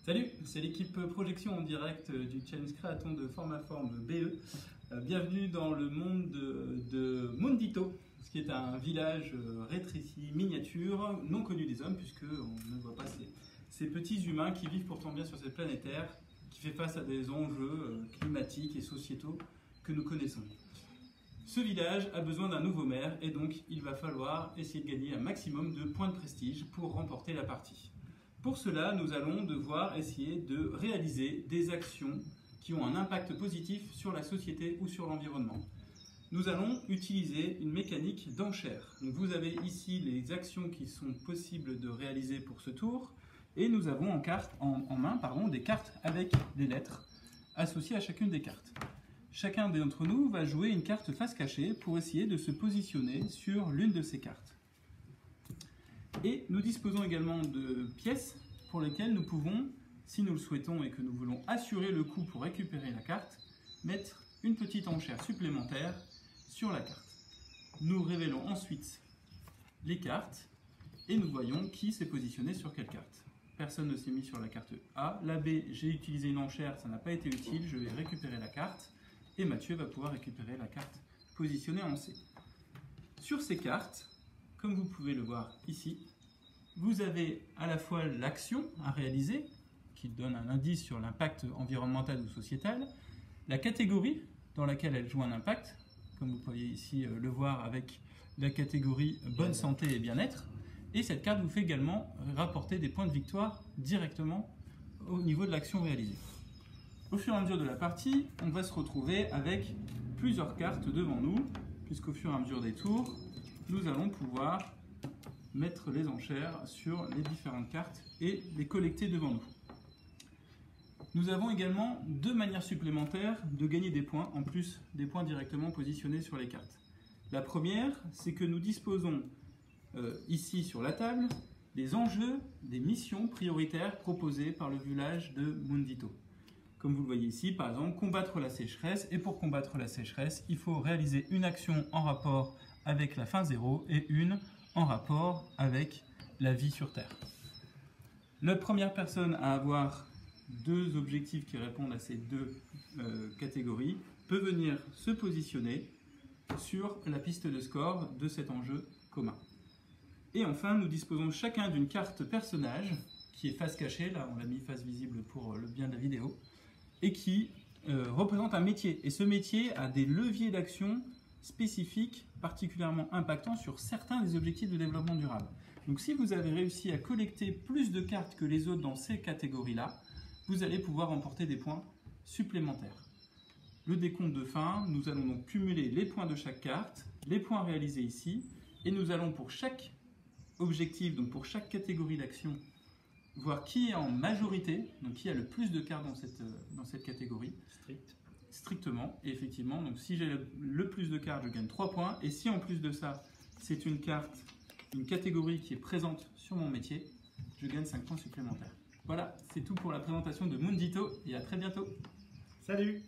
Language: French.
Salut, c'est l'équipe projection en direct du Challenge Créaton de Formaform BE. Bienvenue dans le monde de Mundito, ce qui est un village rétréci, miniature, non connu des hommes, puisqu'on ne voit pas ces petits humains qui vivent pourtant bien sur cette planète Terre, qui fait face à des enjeux climatiques et sociétaux que nous connaissons. Ce village a besoin d'un nouveau maire et donc il va falloir essayer de gagner un maximum de points de prestige pour remporter la partie. Pour cela, nous allons devoir essayer de réaliser des actions qui ont un impact positif sur la société ou sur l'environnement. Nous allons utiliser une mécanique d'enchère. Donc vous avez ici les actions qui sont possibles de réaliser pour ce tour et nous avons en main des cartes avec des lettres associées à chacune des cartes. Chacun d'entre nous va jouer une carte face cachée pour essayer de se positionner sur l'une de ces cartes. Et nous disposons également de pièces pour lesquelles nous pouvons, si nous le souhaitons et que nous voulons assurer le coup pour récupérer la carte, mettre une petite enchère supplémentaire sur la carte. Nous révélons ensuite les cartes et nous voyons qui s'est positionné sur quelle carte. Personne ne s'est mis sur la carte A. La B, j'ai utilisé une enchère, ça n'a pas été utile, je vais récupérer la carte. Et Mathieu va pouvoir récupérer la carte positionnée en C. Sur ces cartes, comme vous pouvez le voir ici, vous avez à la fois l'action à réaliser, qui donne un indice sur l'impact environnemental ou sociétal, la catégorie dans laquelle elle joue un impact, comme vous pouvez ici le voir avec la catégorie bonne santé et bien-être, et cette carte vous fait également rapporter des points de victoire directement au niveau de l'action réalisée. Au fur et à mesure de la partie, on va se retrouver avec plusieurs cartes devant nous, puisqu'au fur et à mesure des tours, nous allons pouvoir mettre les enchères sur les différentes cartes et les collecter devant nous. Nous avons également deux manières supplémentaires de gagner des points, en plus des points directement positionnés sur les cartes. La première, c'est que nous disposons ici sur la table des enjeux, des missions prioritaires proposées par le village de Mundito. Comme vous le voyez ici, par exemple, combattre la sécheresse. Et pour combattre la sécheresse, il faut réaliser une action en rapport avec la fin zéro et une en rapport avec la vie sur Terre. La première personne à avoir deux objectifs qui répondent à ces deux catégories peut venir se positionner sur la piste de score de cet enjeu commun. Et enfin, nous disposons chacun d'une carte personnage qui est face cachée, là on l'a mis face visible pour le bien de la vidéo, et qui représente un métier. Et ce métier a des leviers d'action spécifiques, particulièrement impactants sur certains des objectifs de développement durable. Donc si vous avez réussi à collecter plus de cartes que les autres dans ces catégories-là, vous allez pouvoir remporter des points supplémentaires. Le décompte de fin, nous allons donc cumuler les points de chaque carte, les points réalisés ici, et nous allons pour chaque objectif, donc pour chaque catégorie d'action, voir qui est en majorité, donc qui a le plus de cartes dans cette catégorie. Strictement, et effectivement, donc si j'ai le plus de cartes, je gagne 3 points, et si en plus de ça, c'est une catégorie qui est présente sur mon métier, je gagne 5 points supplémentaires. Voilà, c'est tout pour la présentation de Mundito, et à très bientôt. Salut!